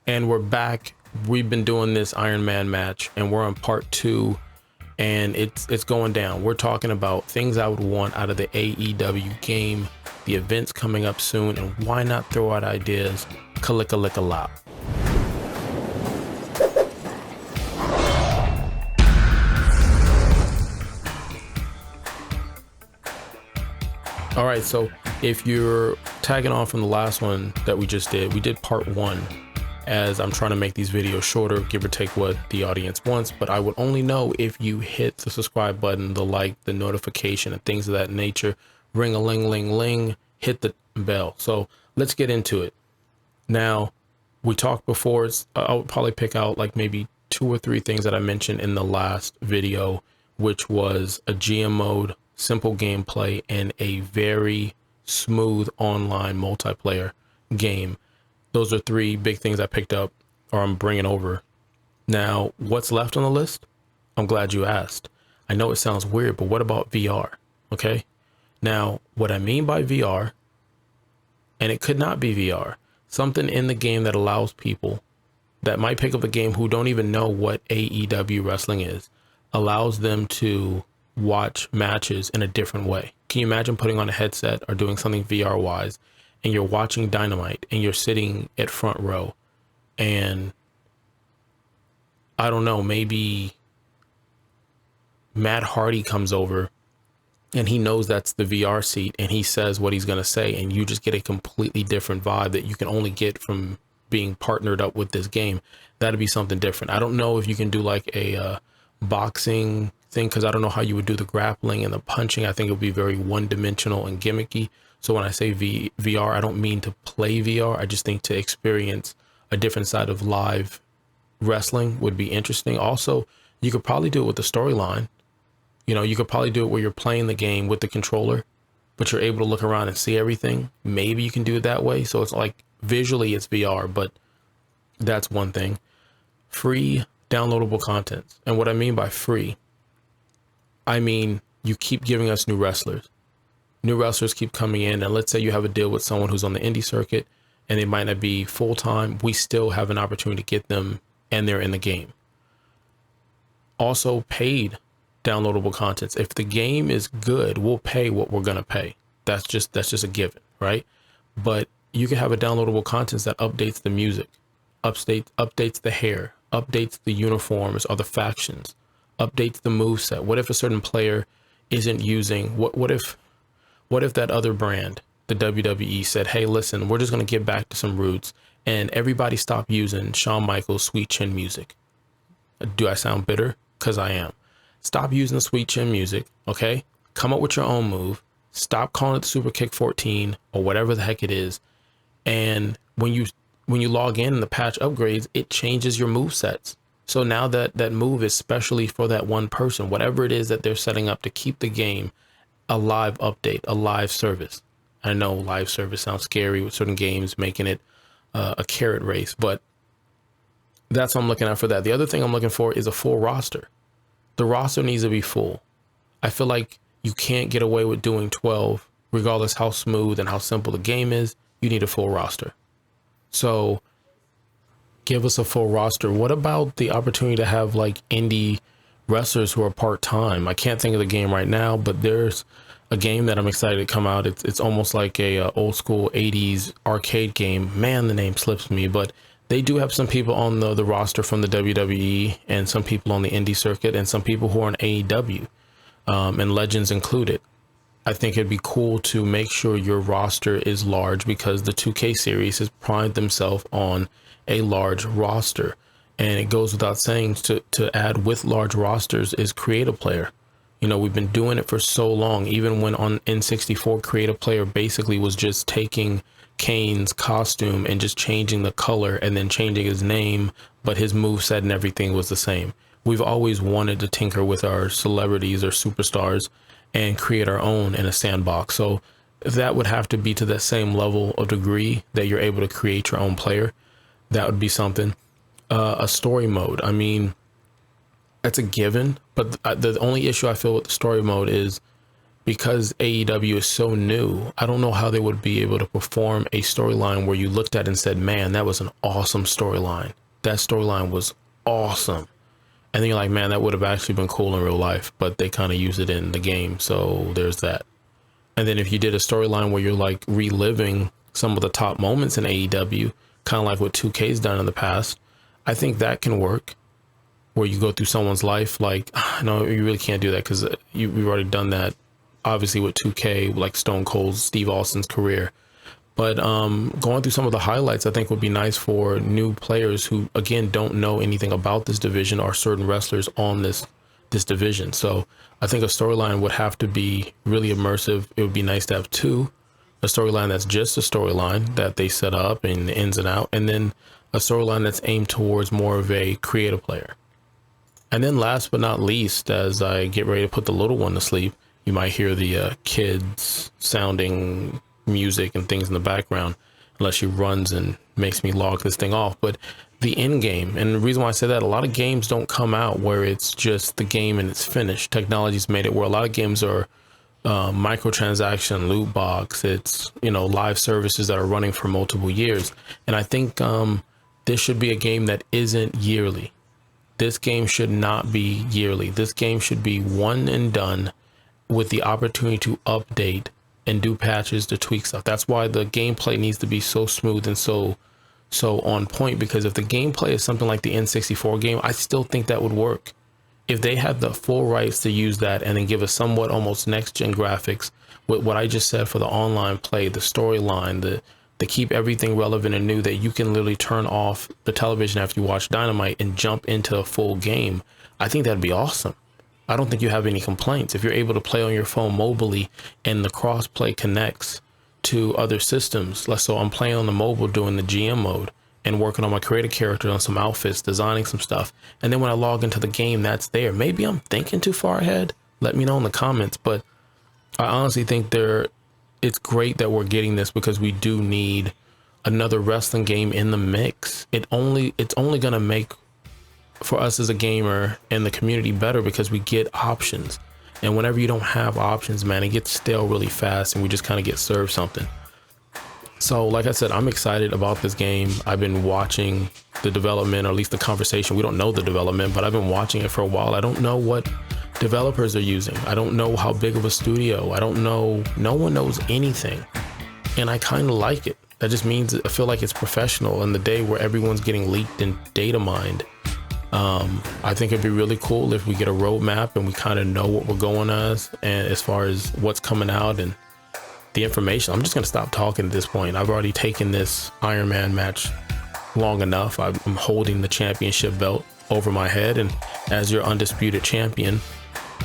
And we're back. We've been doing this Iron Man match, and we're on part 2, and it's going down. We're talking about things I would want out of the AEW game, the events coming up soon, and why not throw out ideas? Kalika-lika-lop. All right, so if you're tagging on from the last one that we just did, we did part 1. As I'm trying to make these videos shorter, give or take what the audience wants, but I would only know if you hit the subscribe button, the like, the notification, and things of that nature. Ring a ling ling ling, hit the bell. So let's get into it. Now, we talked before, I'll probably pick out like maybe 2 or 3 things that I mentioned in the last video, which was a GM mode, simple gameplay, and a very smooth online multiplayer game. Those are 3 big things I picked up or I'm bringing over. Now, what's left on the list? I'm glad you asked. I know it sounds weird, but what about VR? Okay. Now, what I mean by VR, and it could not be VR, something in the game that allows people that might pick up the game who don't even know what AEW wrestling is, allows them to watch matches in a different way. Can you imagine putting on a headset or doing something VR wise, and you're watching Dynamite and you're sitting at front row, and I don't know, maybe Matt Hardy comes over and he knows that's the VR seat and he says what he's going to say, and you just get a completely different vibe that you can only get from being partnered up with this game. That'd be something different. I don't know if you can do like a boxing thing, because I don't know how you would do the grappling and the punching. I think it would be very one-dimensional and gimmicky. So when I say VR, I don't mean to play VR. I just think to experience a different side of live wrestling would be interesting. Also, you could probably do it with the storyline. You know, you could probably do it where you're playing the game with the controller, but you're able to look around and see everything. Maybe you can do it that way. So it's like visually it's VR, but that's one thing. Free downloadable content. And what I mean by free, I mean you keep giving us new wrestlers. New wrestlers keep coming in, and let's say you have a deal with someone who's on the indie circuit and they might not be full-time. We still have an opportunity to get them and they're in the game. Also, paid downloadable contents. If the game is good, we'll pay what we're going to pay. That's just a given, right? But you can have a downloadable content that updates the music, updates the hair, updates the uniforms or the factions, updates the moveset. What if a certain player isn't using, what if that other brand, the WWE, said, hey, listen, we're just going to get back to some roots, and everybody stop using Shawn Michaels' Sweet Chin music. Do I sound bitter? Because I am. Stop using the Sweet Chin music, okay? Come up with your own move. Stop calling it the Super Kick 14 or whatever the heck it is. And when you log in and the patch upgrades, it changes your move sets. So now that move is specially for that one person, whatever it is that they're setting up to keep the game a live update, a live service. I know live service sounds scary with certain games, making it a carrot race, but that's what I'm looking at for that. The other thing I'm looking for is a full roster. The roster needs to be full. I feel like you can't get away with doing 12, regardless how smooth and how simple the game is. You need a full roster. So give us a full roster. What about the opportunity to have like indie wrestlers who are part-time? I can't think of the game right now, but there's a game that I'm excited to come out. It's almost like a old school 80s arcade game. Man, the name slips me, but they do have some people on the roster from the WWE and some people on the indie circuit and some people who are on AEW, and Legends included. I think it'd be cool to make sure your roster is large, because the 2K series has prided themselves on a large roster. And it goes without saying, to add with large rosters is create a player. You know, we've been doing it for so long. Even when on N64, create a player basically was just taking Kane's costume and just changing the color and then changing his name, but his moveset and everything was the same. We've always wanted to tinker with our celebrities or superstars and create our own in a sandbox. So that would have to be to that same level of degree that you're able to create your own player. That would be something. A story mode. I mean, that's a given, but the only issue I feel with the story mode is because AEW is so new, I don't know how they would be able to perform a storyline where you looked at it and said, man, that was an awesome storyline. That storyline was awesome. And then you're like, man, that would have actually been cool in real life, but they kind of use it in the game. So there's that. And then if you did a storyline where you're like reliving some of the top moments in AEW, kind of like what 2K's done in the past, I think that can work. Where you go through someone's life, like, no, you really can't do that because we've already done that, obviously, with 2K, like Stone Cold's Steve Austin's career. But going through some of the highlights, I think would be nice for new players who, again, don't know anything about this division or certain wrestlers on this division. So I think a storyline would have to be really immersive. It would be nice to have a storyline that's just a storyline that they set up and the ins and out, and then a storyline that's aimed towards more of a creative player. And then last but not least, as I get ready to put the little one to sleep, you might hear the kids sounding music and things in the background, unless she runs and makes me log this thing off. But the end game, and the reason why I say that, a lot of games don't come out where it's just the game and it's finished. Technology's made it where a lot of games are microtransaction, loot box. It's, live services that are running for multiple years. And I think this should be a game that isn't yearly. This game should not be yearly. This game should be one and done with the opportunity to update and do patches to tweak stuff. That's why the gameplay needs to be so smooth and so on point, because if the gameplay is something like the N64 game, I still think that would work. If they had the full rights to use that and then give us somewhat almost next gen graphics with what I just said for the online play, the storyline, to keep everything relevant and new, that you can literally turn off the television after you watch Dynamite and jump into a full game, I think that'd be awesome. I don't think you have any complaints. If you're able to play on your phone mobily and the cross-play connects to other systems, so I'm playing on the mobile doing the GM mode and working on my creative character on some outfits, designing some stuff, and then when I log into the game, that's there. Maybe I'm thinking too far ahead. Let me know in the comments, but I honestly think it's great that we're getting this, because we do need another wrestling game in the mix. It's only going to make for us as a gamer and the community better, because we get options. And whenever you don't have options, man, it gets stale really fast and we just kind of get served something. So like I said, I'm excited about this game. I've been watching the development, or at least the conversation. We don't know the development, but I've been watching it for a while. I don't know what developers are using. I don't know how big of a studio. I don't know. No one knows anything. And I kind of like it. That just means I feel like it's professional in the day where everyone's getting leaked and data mined. I think it'd be really cool if we get a roadmap and we kind of know what we're going as far as what's coming out and the information. I'm just going to stop talking at this point. I've already taken this Iron Man match long enough. I'm holding the championship belt over my head, and as your undisputed champion,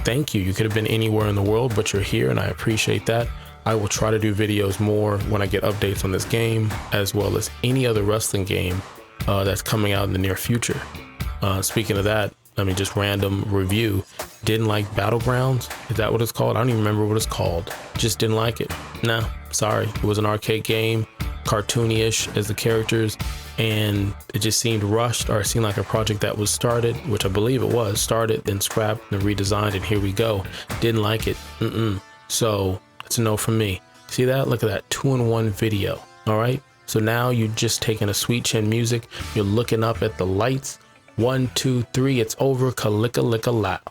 thank you. You could have been anywhere in the world, but you're here, and I appreciate that. I will try to do videos more when I get updates on this game, as well as any other wrestling game that's coming out in the near future. Speaking of that, just random review. Didn't like Battlegrounds? Is that what it's called? I don't even remember what it's called. Just didn't like it. Nah, sorry. It was an arcade game, cartoony-ish as the characters, and it just seemed rushed, or it seemed like a project that was started, which I believe it was, started, then scrapped, and redesigned, and here we go. Didn't like it. So it's a no from me. See that? Look at that 2-in-1 video. All right. So now you're just taking a sweet chin music. You're looking up at the lights. 1, 2, 3. It's over. Kalika lika loud.